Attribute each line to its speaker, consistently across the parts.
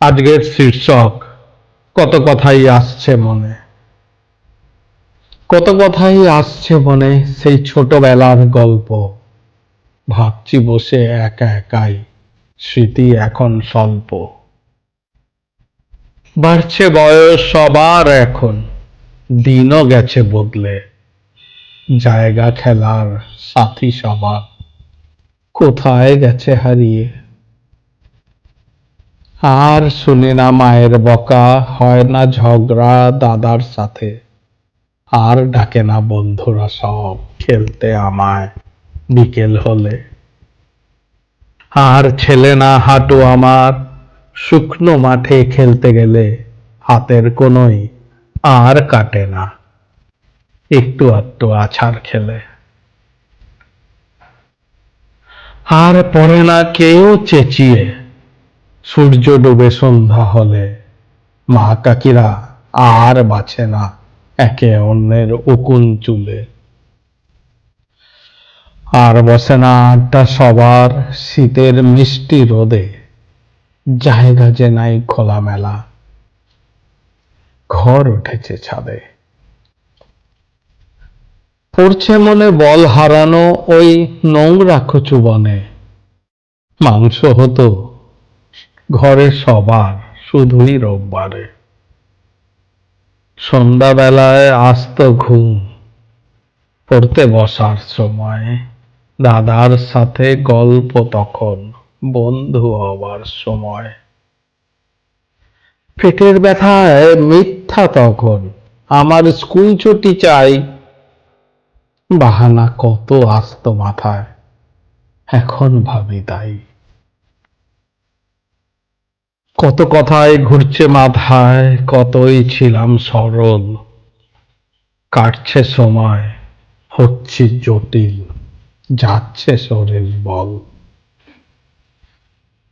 Speaker 1: আজকের শীর্ষক কত কথাই আসছে মনে। কত কথাই আসছে মনে, সেই ছোটবেলার গল্প। ভাবছি বসে একা একাই, স্মৃতি এখন স্বল্প। বাড়ছে বয়স সবার এখন, দিনও গেছে বদলে। জায়গা খেলার সাথী সবার কোথায় গেছে হারিয়ে। আর শুনি না মায়ের বকা, হয় না ঝগড়া দাদার সাথে। আর ডাকে না বন্ধুরা সব খেলতে আমায় বিকেল হলে। আর ছেলে না হাঁটু আমার, শুকনো মাঠে খেলতে গেলে হাতের কোনোই আর কাটে না একটু আধটু আছাড় খেলে। আর পড়ে না কেউ চেঁচিয়ে, সূর্য ডুবে সন্ধ্যা হলে মা কাকিরা আর বাঁচে না একে অন্যের উকুন চুলে। আর বসে না আড্ডা সবার শীতের মিষ্টি রোদে, জায়গা যে নাই খোলামেলা, ঘর উঠেছে ছাদে। পড়ছে মনে বল হারানো ওই নোংরা কচু বনে। মাংস হতো ঘরে সবার শুধুই রোববারে। সন্ধ্যাবেলায় আসতো ঘুম, পড়তে বসার সময় দাদার সাথে গল্প, তখন বন্ধু হবার সময়। পেটের ব্যথায় মিথ্যা তখন, আমার স্কুল ছুটি চাই। বাহানা কত আসতো মাথায়, এখন ভাবি তাই। কত কথাই ঘুরছে মাথায়, কতই ছিলাম সরল। কাটছে সময়, হচ্ছে জটিল, যাচ্ছে শরীর বল।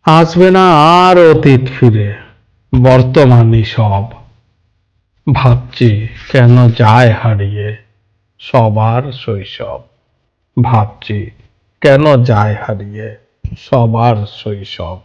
Speaker 1: আসবে না আর অতীত ফিরে, বর্তমানই সব। ভাবছি কেন যায় হারিয়ে সবার শৈশব। ভাবছি কেন যায় হারিয়ে সবার শৈশব।